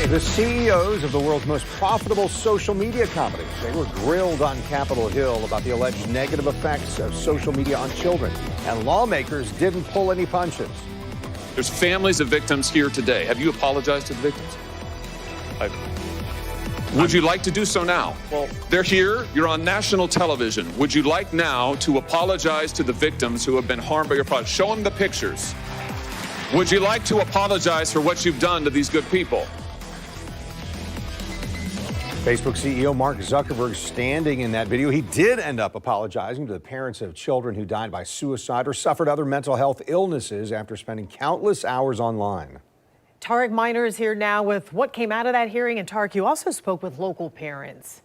The CEOs of the world's most profitable social media companies, they were grilled on Capitol Hill about the alleged negative effects of social media on children. And lawmakers didn't pull any punches. There's families of victims here today. Have you apologized to the victims? Would you like to do so now? Well, they're here. You're on national television. Would you like now to apologize to the victims who have been harmed by your product? Show them the pictures. Would you like to apologize for what you've done to these good people? Facebook CEO Mark Zuckerberg standing in that video. He did end up apologizing to the parents of children who died by suicide or suffered other mental health illnesses after spending countless hours online. Tarek Miner is here now with what came out of that hearing. And Tarek, you also spoke with local parents.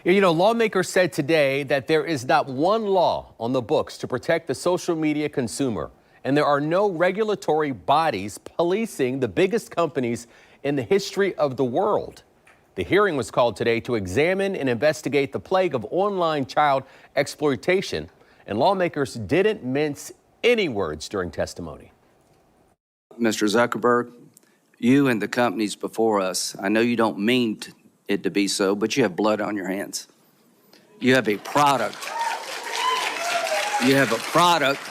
You know, lawmakers said today that there is not one law on the books to protect the social media consumer, and there are no regulatory bodies policing the biggest companies in the history of the world. The hearing was called today to examine and investigate the plague of online child exploitation, and lawmakers didn't mince any words during testimony. Mr. Zuckerberg, you and the companies before us, I know you don't mean it to be so, but you have blood on your hands. You have a product. You have a product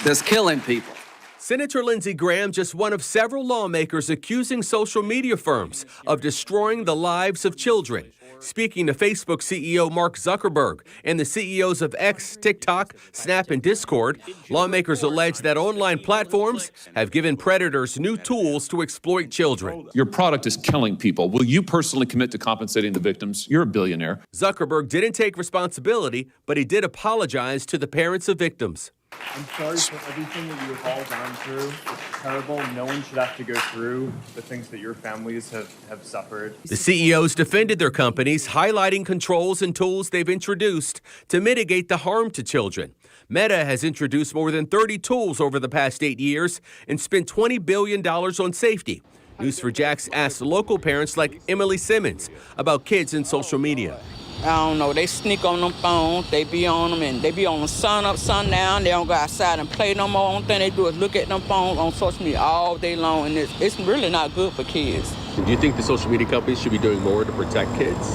that's killing people. Senator Lindsey Graham, just one of several lawmakers accusing social media firms of destroying the lives of children. Speaking to Facebook CEO Mark Zuckerberg and the CEOs of X, TikTok, Snap, and Discord, lawmakers allege that online platforms have given predators new tools to exploit children. Your product is killing people. Will you personally commit to compensating the victims? You're a billionaire. Zuckerberg didn't take responsibility, but he did apologize to the parents of victims. I'm sorry for everything that you have all gone through. It's terrible. No one should have to go through the things that your families have suffered. The CEOs defended their companies, highlighting controls and tools they've introduced to mitigate the harm to children. Meta has introduced more than 30 tools over the past 8 years and spent $20 billion on safety. News4Jax asked local parents like Emily Simmons about kids and social media. I don't know, they sneak on them phones, they be on them, and they be on the sun up, sun down. They don't go outside and play no more. Only thing they do is look at them phones on social media all day long, and it's really not good for kids. Do you think the social media companies should be doing more to protect kids?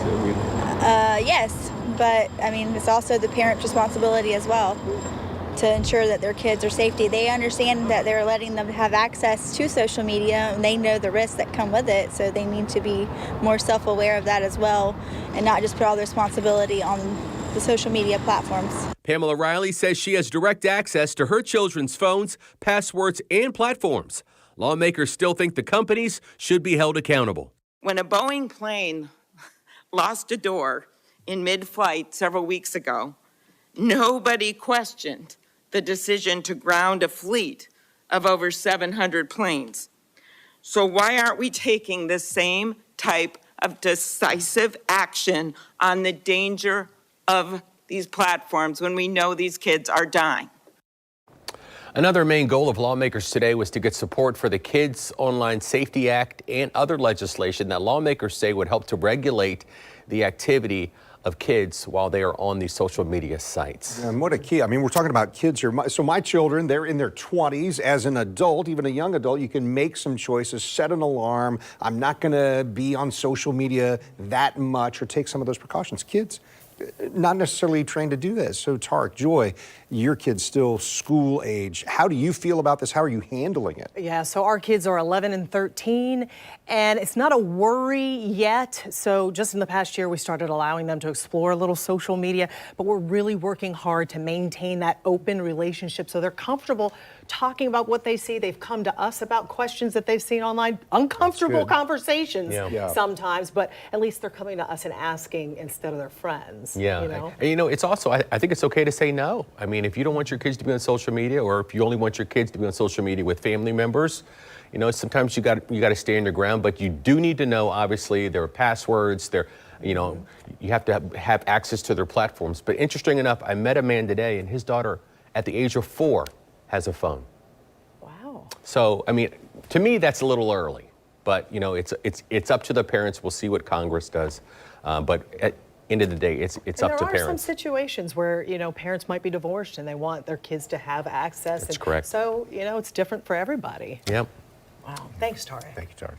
Yes, but I mean, it's also the parent's responsibility as well to ensure that their kids are safety. They understand that they're letting them have access to social media, and they know the risks that come with it, so they need to be more self-aware of that as well and not just put all the responsibility on the social media platforms. Pamela Riley says she has direct access to her children's phones, passwords, and platforms. Lawmakers still think the companies should be held accountable. When a Boeing plane lost a door in mid-flight several weeks ago, nobody questioned the decision to ground a fleet of over 700 planes. So why aren't we taking the same type of decisive action on the danger of these platforms when we know these kids are dying? Another main goal of lawmakers today was to get support for the Kids Online Safety Act and other legislation that lawmakers say would help to regulate the activity of kids while they are on these social media sites. And what a key. I mean, we're talking about kids here. So my children, they're in their 20s. As an adult, even a young adult, you can make some choices, set an alarm. I'm not going to be on social media that much or take some of those precautions. Kids, not necessarily trained to do this. So Tarek, Joy, your kid's still school age. How do you feel about this? How are you handling it? Yeah, so our kids are 11 and 13, and it's not a worry yet. So just in the past year, we started allowing them to explore a little social media, but we're really working hard to maintain that open relationship so they're comfortable talking about what they see. They've come to us about questions that they've seen online, uncomfortable conversations sometimes, but at least they're coming to us and asking instead of their friends. Yeah, you know? And, you know, it's also, I think it's okay to say no. I mean, if you don't want your kids to be on social media, or if you only want your kids to be on social media with family members, you know, sometimes you got to stand your ground, but you do need to know, obviously, their passwords, you know, you have to have access to their platforms. But interesting enough, I met a man today, and his daughter, at the age of 4, has a phone. Wow. So, I mean, to me, that's a little early. But, you know, it's up to the parents. We'll see what Congress does. But at end of the day, it's up to parents. There are some situations where, you know, parents might be divorced and they want their kids to have access. That's correct. So, you know, it's different for everybody. Yep. Wow. Thanks, Tarek. Thank you, Tarek.